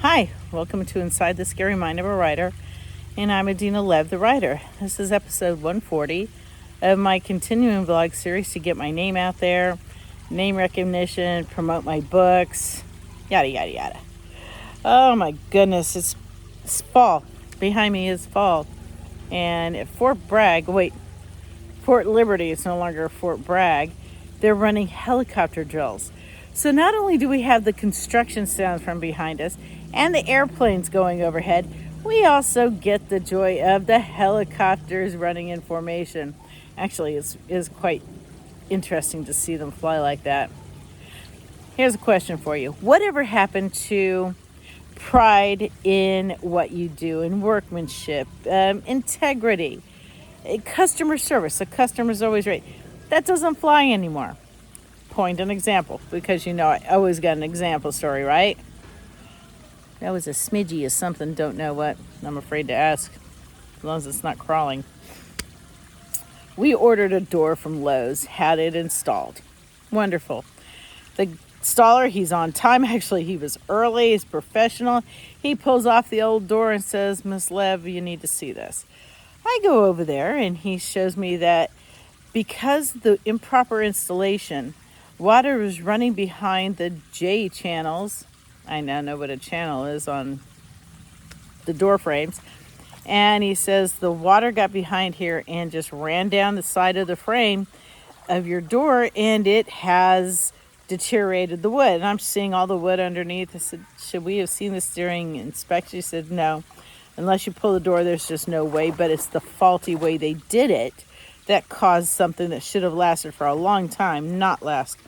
Hi, welcome to Inside the Scary Mind of a Writer, and I'm Adina Lev, the writer. This is episode 140 of my continuing vlog series to get my name out there, name recognition, promote my books, yada, yada, yada. Oh my goodness, it's fall. Behind me is fall. And at Fort Liberty, it's no longer Fort Bragg, they're running helicopter drills. So not only do we have the construction sounds from behind us and the airplanes going overhead, we also get the joy of the helicopters running in formation. Actually, it's quite interesting to see them fly like that. Here's a question for you. Whatever happened to pride in what you do, in workmanship, integrity, customer service? The customer's always right. That doesn't fly anymore. Point an example, because I always got an example story, right? That was a smidgy of something, don't know what. I'm afraid to ask, as long as it's not crawling. We ordered a door from Lowe's, had it installed. Wonderful. The installer, he's on time. Actually, he was early, he's professional. He pulls off the old door and says, "Miss Lev, you need to see this." I go over there and he shows me that because the improper installation, water was running behind the J channels. I now know what a channel is on the door frames. And he says the water got behind here and just ran down the side of the frame of your door, and it has deteriorated the wood. And I'm seeing all the wood underneath. I said, "Should we have seen this during inspection?" He said, "No. Unless you pull the door, there's just no way. But it's the faulty way they did it that caused something that should have lasted for a long time not last."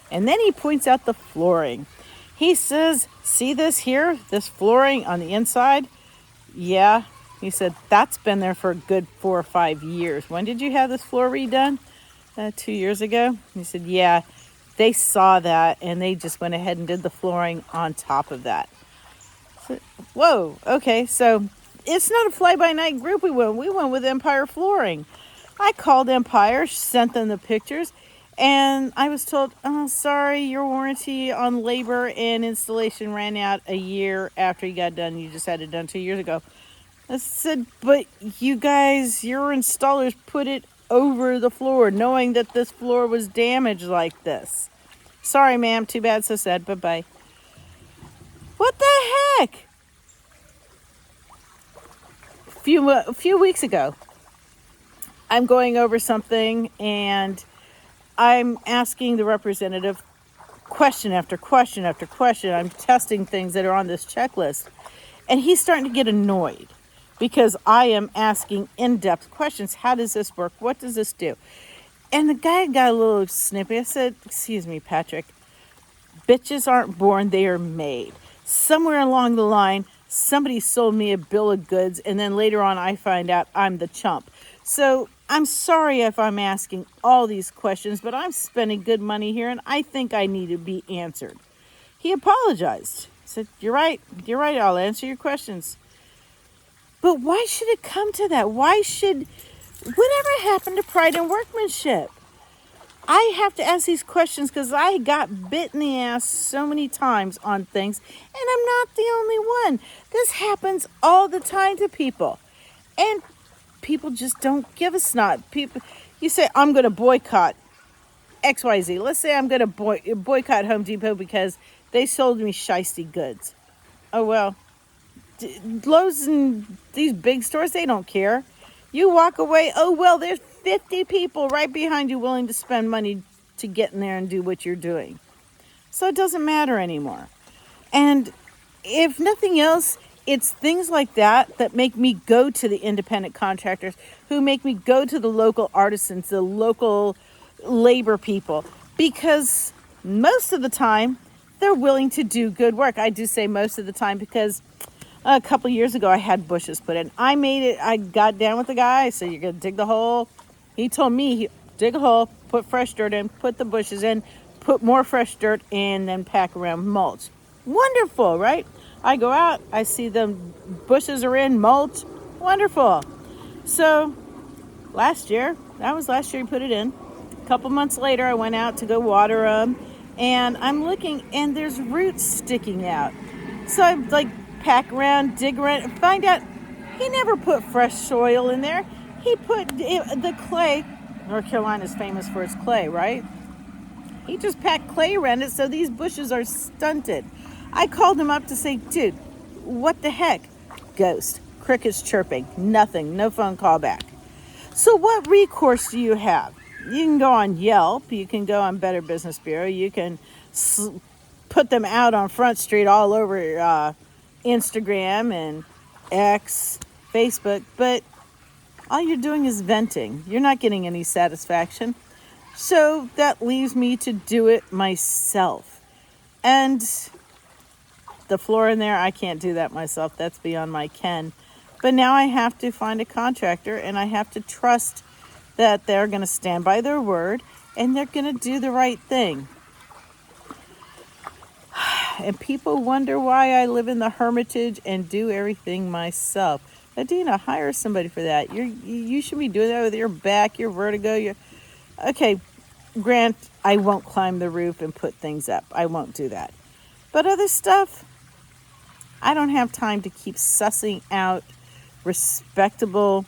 And then he points out the flooring. He says, "See this here? This flooring on the inside?" "Yeah." He said, "That's been there for a good 4 or 5 years. When did you have this floor redone?" 2 years ago." He said, "Yeah, they saw that and they just went ahead and did the flooring on top of that." So, whoa, okay, so it's not a fly-by-night group we went with Empire Flooring. I called Empire, sent them the pictures, and I was told, "Oh, sorry, your warranty on labor and installation ran out a year after you got done. You just had it done 2 years ago." I said, "But you guys, your installers put it over the floor, knowing that this floor was damaged like this." "Sorry, ma'am. Too bad, so sad. Bye-bye." What the heck? A few weeks ago, I'm going over something and I'm asking the representative question after question after question. I'm testing things that are on this checklist. And he's starting to get annoyed because I am asking in-depth questions. How does this work? What does this do? And the guy got a little snippy. I said, "Excuse me, Patrick. Bitches aren't born, they are made. Somewhere along the line, somebody sold me a bill of goods, and then later on I find out I'm the chump. So I'm sorry if I'm asking all these questions, but I'm spending good money here, and I think I need to be answered." He apologized. He said, you're right, I'll answer your questions." But why should it come to that? Whatever happened to pride and workmanship? I have to ask these questions because I got bit in the ass so many times on things, and I'm not the only one. This happens all the time to people, and people just don't give a snot. You say, "I'm going to boycott XYZ." Let's say I'm going to boycott Home Depot because they sold me shiesty goods. Oh, well, Lowe's and these big stores, they don't care. You walk away, oh, well, there's 50 people right behind you willing to spend money to get in there and do what you're doing. So it doesn't matter anymore. And if nothing else, it's things like that make me go to the independent contractors, who make me go to the local artisans, the local labor people, because most of the time they're willing to do good work. I do say most of the time because a couple years ago I had bushes put in. I got down with the guy. I said, "You're going to dig the hole." He told me, dig a hole, put fresh dirt in, put the bushes in, put more fresh dirt in, then pack around mulch. Wonderful, right? I go out, I see the bushes are in, mulch. Wonderful. So last year he put it in. A couple months later, I went out to go water them, and I'm looking, and there's roots sticking out. So I like pack around, dig around, and find out he never put fresh soil in there. He put the clay. North Carolina is famous for its clay, right? He just packed clay around it, so these bushes are stunted. I called him up to say, dude, what the heck? Ghost. Crickets chirping. Nothing. No phone call back. So what recourse do you have? You can go on Yelp. You can go on Better Business Bureau. You can put them out on Front Street all over Instagram and X, Facebook. But all you're doing is venting. You're not getting any satisfaction. So that leaves me to do it myself. And the floor in there, I can't do that myself. That's beyond my ken. But now I have to find a contractor, and I have to trust that they're going to stand by their word and they're going to do the right thing. And people wonder why I live in the Hermitage and do everything myself. Adina, hire somebody for that. You should be doing that with your back, your vertigo. Okay, Grant, I won't climb the roof and put things up. I won't do that. But other stuff, I don't have time to keep sussing out respectable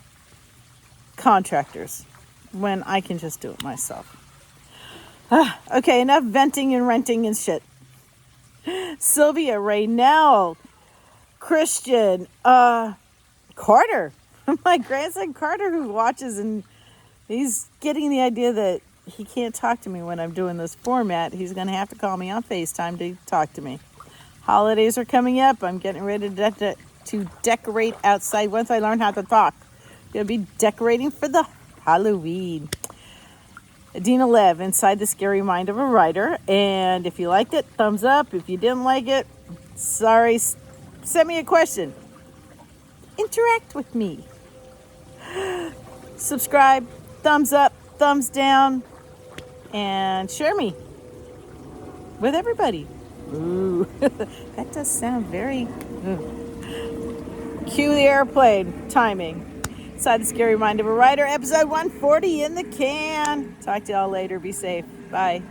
contractors when I can just do it myself. Okay, enough venting and renting and shit. Sylvia, Raynell, Christian, Carter, my grandson Carter, who watches, and he's getting the idea that he can't talk to me when I'm doing this format. He's going to have to call me on FaceTime to talk to me. Holidays are coming up. I'm getting ready to decorate outside once I learn how to talk. I'm going to be decorating for the Halloween. Adina Lev, Inside the Scary Mind of a Writer. And if you liked it, thumbs up. If you didn't like it, sorry. Send me a question. Interact with me. Subscribe, thumbs up, thumbs down, and share me with everybody. Ooh, that does sound very... Cue the airplane timing. Inside the Scary Mind of a Writer, episode 140 in the can. Talk to y'all later. Be safe. Bye.